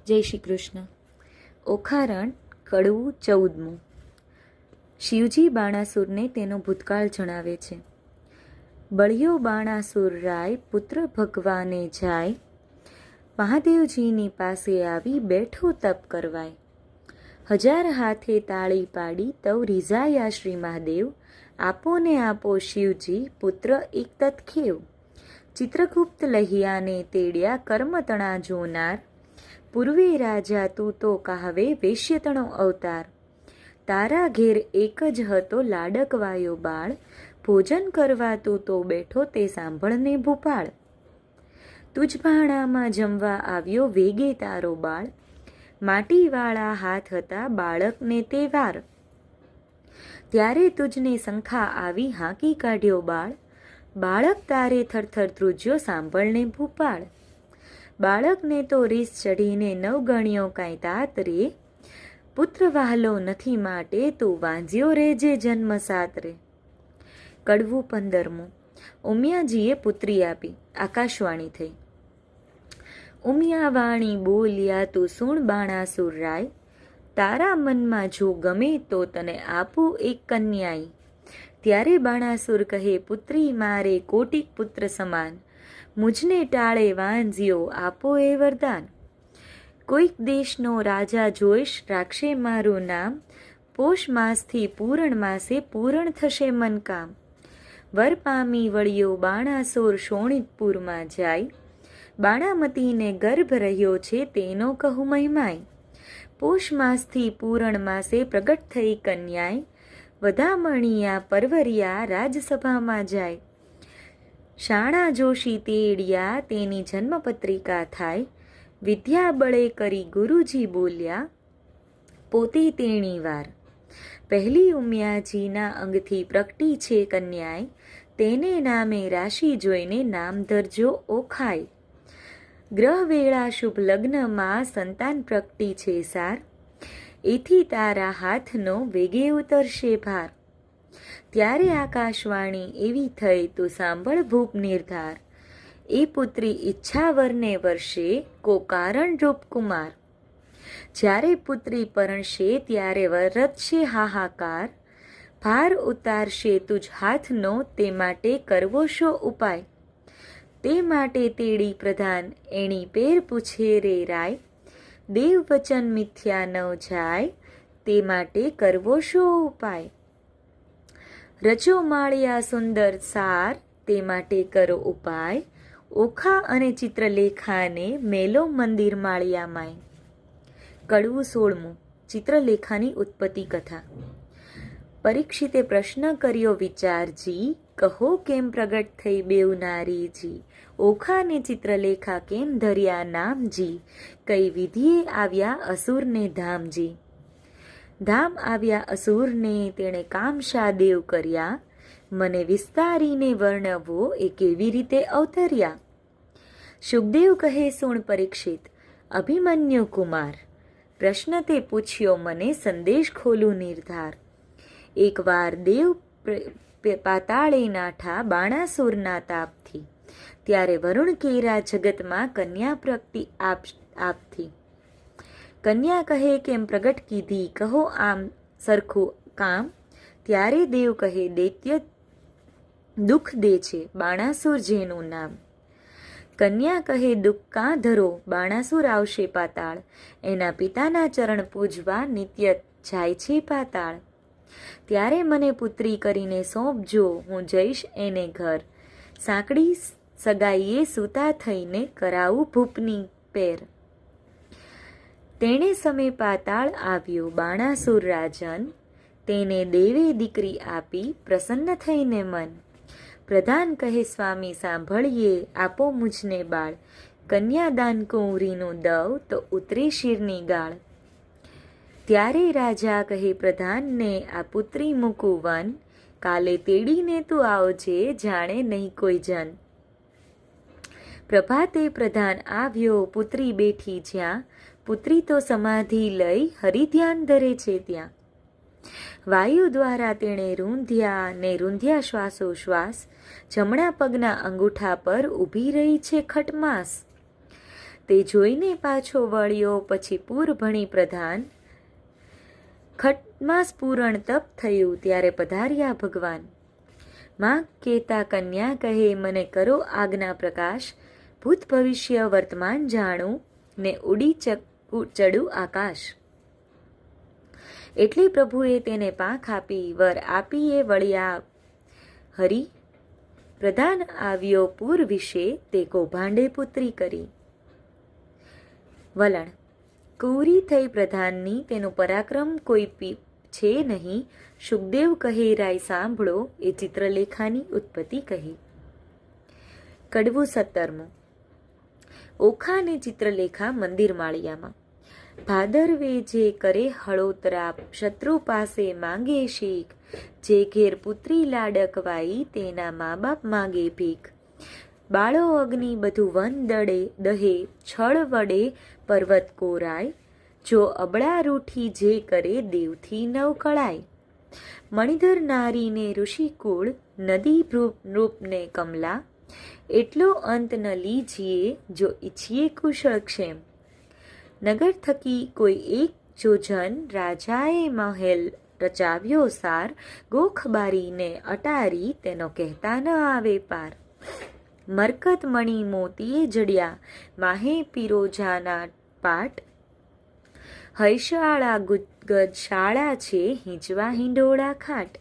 જય શ્રી કૃષ્ણ. ઓખારણ કડવું 14મું. શિવજી બાણાસુરને તેનો ભૂતકાળ જણાવે છે. બળ્યો બાણાસુર રાય પુત્ર ભગવાને જાય, મહાદેવજીની પાસે આવી બેઠો તપ કરવાય. 1000 હાથે તાળી પાડી તવ રીઝાયા શ્રી મહાદેવ, આપો ને આપો શિવજી પુત્ર એક તત્ખેવ. ચિત્રગુપ્ત લહિયાને તેડ્યા કર્મતણા જોનાર, પૂર્વે રાજા તું તો કહાવે વેશ્યતણો અવતાર. તારા ઘેર એક જ હતો લાડકવાયો બાળ, ભોજન કરવા તું તો બેઠો તે સાંભળને ભૂપાળ. તુજ ભાણામાં જમવા આવ્યો વેગે તારો બાળ, માટીવાળા હાથ હતા બાળકને તે વાર. ત્યારે તુજને શંખા આવી હાંકી કાઢ્યો બાળ, બાળક તારે થરથર ધ્રુજ્યો સાંભળને ભૂપાળ. બાળકને તો રીસ ચઢીને નવગણ્યો કાંઈ તાત રે, પુત્ર વહાલો નથી માટે તું વાંઝ્યો રેજે જન્મ સાત રે. કડવું 15મું. ઉમિયાજીએ પુત્રી આપી. આકાશવાણી થઈ. ઉમિયા વાણી બોલ્યા તું સુણ બાણાસુર રાય, તારા મનમાં જો ગમે તો તને આપું એક કન્યાઈ. ત્યારે બાણાસુર કહે પુત્રી મારે કોટિક પુત્ર સમાન, મુજને ટાળે વાંઝ્યો આપો એ વરદાન. કોઈક દેશનો રાજા જોઈશ રાખશે મારું નામ, પોષ માસથી પૂરણ માસે પૂરણ થશે મન કામ. વર પામી વળ્યો બાણાસુર શોણિતપુરમાં જાય, બાણામતીને ગર્ભ રહ્યો છે તેનો કહું મહિમાય. પોષ માસથી પૂરણ માસે પ્રગટ થઈ કન્યાય, વધામણિયા પરવરિયા રાજસભામાં જાય. શાણા જોશી તેડિયા તેની જન્મપત્રિકા થાય, વિદ્યા બળે કરી ગુરુજી બોલ્યા પોતે તેણી વાર. પહેલી ઉમિયાજીના અંગથી પ્રગટી છે કન્યાય, તેને નામે રાશિ જોઈને નામ ધરજો ઓખાય. ગ્રહ વેળા શુભ લગ્નમાં સંતાન પ્રગટી છે સાર, એથી તારા હાથનો વેગે ઉતરશે ભાર. ત્યારે આકાશવાણી એવી થઈ તું સાંભળ ભૂપ નિર્ધાર, એ પુત્રી ઈચ્છાવરને વર્ષે કો કારણ રૂપ કુમાર. જ્યારે પુત્રી પરણશે ત્યારે વરતશે હાહાકાર, ભાર ઉતારશે તુજ હાથનો તે માટે કરવો શો ઉપાય. તે માટે તેડી પ્રધાન એણી પેર પૂછે રે રાય, દેવ વચન મિથ્યા ન જાય તે માટે કરવો શો ઉપાય. રચો માળિયા સુંદર સાર તે માટે કરો ઉપાય, ઓખા અને ચિત્રલેખાને મેલો મંદિર માળિયામાંય. કડવું 16મું. ચિત્રલેખાની ઉત્પત્તિ કથા. પરીક્ષિતે પ્રશ્ન કર્યો વિચારજી, કહો કેમ પ્રગટ થઈ બેઉ નારીજી. ઓખા ને ચિત્રલેખા કેમ ધર્યા નામજી, કઈ વિધિએ આવ્યા અસુરને ધામજી. ધામ આવ્યા અસુરને તેણે કામશા દેવ કર્યા, મને વિસ્તારીને વર્ણવો એ કેવી રીતે અવતર્યા. શુકદેવ કહે સુણ પરીક્ષિત, અભિમન્યુ કુમાર, પ્રશ્ન તે પૂછ્યો મને સંદેશ ખોલું નિર્ધાર. એકવાર દેવ પાતાળે નાઠા બાણાસુરના તાપથી, ત્યારે વરુણ કેરા જગતમાં કન્યા પ્રગટી આપથી. કન્યા કહે કેમ પ્રગટ કીધી કહો આમ સરખું કામ. ત્યારે દેવ કહે દૈત્ય દુઃખ દે છે બાણાસુર જેનું નામ. કન્યા કહે દુઃખ કાં ધરો બાણાસુર આવશે પાતાળ, એના પિતાના ચરણ પૂજવા નિત્ય જાય છે પાતાળ. ત્યારે મને પુત્રી કરીને સોંપજો હું જઈશ એને ઘર, સાંકડી સગાઈએ સૂતા થઈને કરાવું ભૂપની પેર. તેણે સમે પાતાળ આવ્યો બાણાસુર રાજન, તેને દેવે દીકરી આપી પ્રસન્ન થઈને મન. પ્રધાન કહે સ્વામી સાંભળીએ આપો મુજને બાળ, કન્યાદાન કુંવરીનું દવ તો ઉતરે શિરની ગાળ. ત્યારે રાજા કહે પ્રધાનને આ પુત્રી મૂકું વન, કાલે તેડીને તું આવજે જાણે નહીં કોઈ જન. પ્રભાતે પ્રધાન આવ્યો પુત્રી બેઠી જ્યાં, પુત્રી તો સમાધિ લઈ હરિધ્યાન ધરે છે ત્યાં. વાયુ દ્વારા તેણે રૂંધ્યા ને રૂંધ્યા શ્વાસોશ્વાસ, જમણા પગના અંગૂઠા પર ઊભી રહી છે ખટમાસ. તે જોઈને પાછો વળ્યો. પછી પૂર ભણી પ્રધાન, ખટમાસ પૂરણ તપ થયું ત્યારે પધાર્યા ભગવાન. માં કેતા કન્યા કહે, મને કરો આજ્ઞા પ્રકાશ, ભૂત ભવિષ્ય વર્તમાન જાણું ને ઉડી ચડું આકાશ. એટલે પ્રભુએ તેને પાંખ આપી, વર આપીએ વળ્યા હરી. પ્રધાન આવ્યો પૂર વિશે, તે કૌભાંડે પુત્રી કરી. વલણ. કુંવરી થઈ પ્રધાનની, તેનું પરાક્રમ કોઈ છે નહીં. સુખદેવ કહે, રાય સાંભળો, એ ચિત્રલેખાની ઉત્પત્તિ કહી. કડવું 17મું. ઓખા ને ચિત્રલેખા મંદિર માળિયામાં. ભાદરવે જે કરે હળોતરા, શત્રુ પાસે માંગે શીખ. જે ઘેર પુત્રી લાડકવાઈ, તેના મા બાપ માંગે ભીખ. બાળો અગ્નિ બધું વન દહે, છળ વડે પર્વત કોરાય. જો અબળા રૂઠી જે કરે, દેવથી નવ કળાય. મણિધર નારીને ઋષિકુળ, નદી નૃપને કમલા. એટલો અંત ન લીજીએ, જો ઈચ્છીએ કુશળ ક્ષેમ. નગર થકી કોઈ એક જો જન, રાજાએ મહેલ રચાવ્યો સાર. ગોખ બારીને અટારી, તેનો કહેતા ન આવે પાર. મરકત મણી મોતીએ જડ્યા, માહે પિરોજાના પાટ. હૈશાળા ગજશાળા છે, હિંચવા હિંડોળા ખાટ.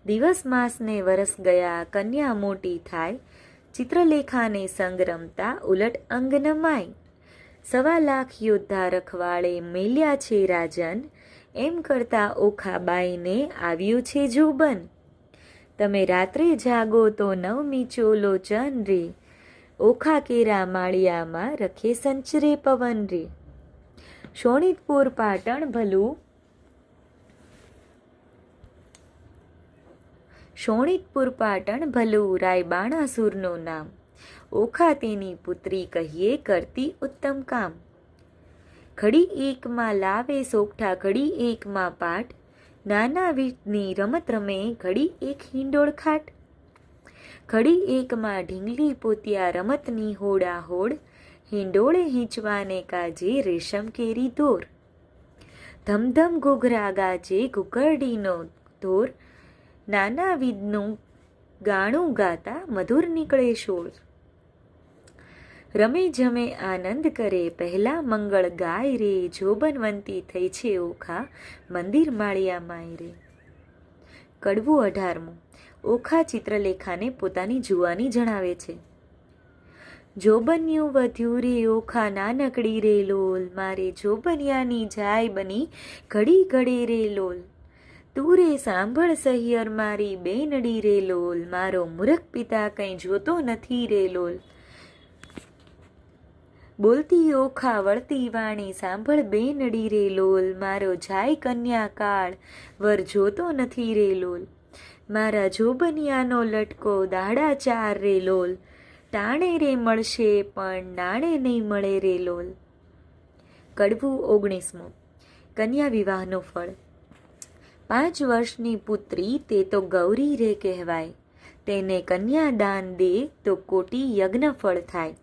દિવસ માસને વરસ ગયા, કન્યા મોટી થાય. ચિત્રલેખાને સંગ રમતા, ઉલટ અંગ નમાય. 1.25 લાખ યોદ્ધા રખવાળે મેલ્યા છે રાજન. એમ કરતા ઓખાબાઈને આવ્યું છે જોબન. તમે રાત્રે જાગો તો નવમી ચોલો ચન રે. ઓખા કેરા માળિયામાં, રખે સંચરે પવન રે. શોણિતપુર પાટણ ભલું, શોણિતપુર પાટણ ભલું, રાય બાણાસુરનું નામ. ઓખા તેની પુત્રી કહીએ, કરતી ઉત્તમ કામ. ઘડી એકમાં લાવે સોગઠા, ઘડી એકમાં પાટ. નાના વીટની રમત રમે, ઘડી એક હિંડોળ ખાટ. ઘડી એકમાં ઢીંગલી પોતિયા, રમતની હોડા હોડ. હિંડોળે હિંચવાને કાજે, રેશમ કેરી દોર. ધમધમ ઘૂઘરા ગાજે, ઘૂઘરડીનો ધોર. નાના વિદનું ગાણું ગાતા, મધુર નીકળે શોર. રમે જમે આનંદ કરે, પહેલા મંગળ ગાય રે. જોબનવંતી થઈ છે ઓખા, મંદિર માળિયામાં રે. કડવું 18મું. ઓખા ચિત્રલેખાને પોતાની જુવાની જણાવે છે. જોબન્યું વધ્યું રે ઓખા, નાનકડી રે લોલ. મારે જોબનિયાની જાય બની, ઘડી ઘડે રે લોલ. તું રે સાંભળ સહિયર, મારી બેનડી રે લોલ. મારો મૂરખ પિતા કંઈ જોતો નથી રે લોલ. બોલતી ઓખા વળતી વાણી, સાંભળ બેનડી રે લોલ. મારો જાય કન્યા કાળ, વર જોતો નથી રે લોલ. મારા જોબનિયાનો લટકો, દાડા 4 રે લોલ. ટાણે રે મળશે, પણ નાણે નહીં મળે રે લોલ. કડવું 19મું. કન્યા વિવાહનું ફળ. 5 વર્ષની પુત્રી, તે તો ગૌરી રે કહેવાય. તેને કન્યા દાન દે, તો કોટી યજ્ઞ ફળ થાય.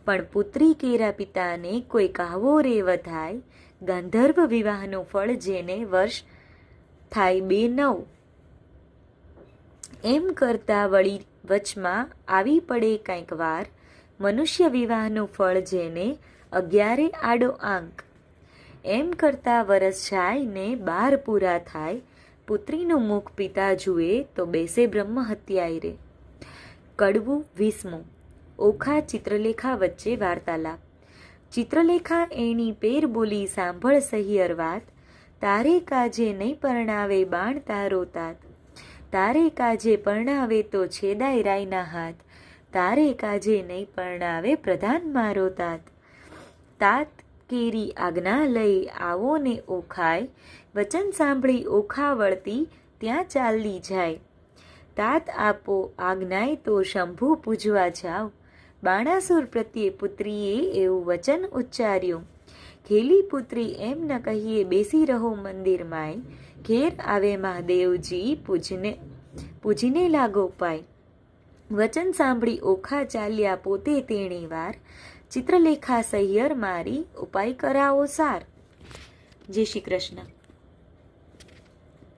પણ પુત્રી કેરા પિતાને, કોઈ કહાવો રે વધાય. ગાંધર્વ વિવાહનું ફળ, જેને વર્ષ થાય 2 9. એમ કરતા વળી વચમાં આવી પડે કંઈક વાર. મનુષ્ય વિવાહનું ફળ, જેને 11 આડો આંક. એમ કરતા વરસ જાય ને 12 પૂરા થાય. પુત્રીનું મુખ પિતા જુએ, તો બેસે બ્રહ્મ હત્યાય રે. કડવું 20મું. ઓખા ચિત્રલેખા વચ્ચે વાર્તાલાપ. ચિત્રલેખા એની પેર બોલી, સાંભળ સહિયર વાત. તારે કાજે નહીં પરણાવે બાણ તારો તાત. તારે કાજે પરણાવે તો છેદાય રાયના હાથ. તારે કાજે નહીં પરણાવે પ્રધાન મારો તાત. તાત કેરી આજ્ઞા લઈ આવો ને ઓખાય. વચન સાંભળી ઓખા વળતી, ત્યાં ચાલી જાય. તાત આપો આજ્ઞાય, તો શંભુ પૂજવા જાવ. બાણાસુર પ્રત્યે પુત્રીએ એવું વચન ઉચ્ચાર્યું. ઘેલી પુત્રી એમ ન કહીએ, બેસી રહો મંદિરમાંય. ઘેર આવે મહાદેવજી, પૂજીને લાગો પાય. વચન સાંભળી ઓખા ચાલ્યા પોતે તેણી વાર. ચિત્રલેખા સહિયર મારી, ઉપાય કરાવો સાર. જય શ્રી કૃષ્ણ.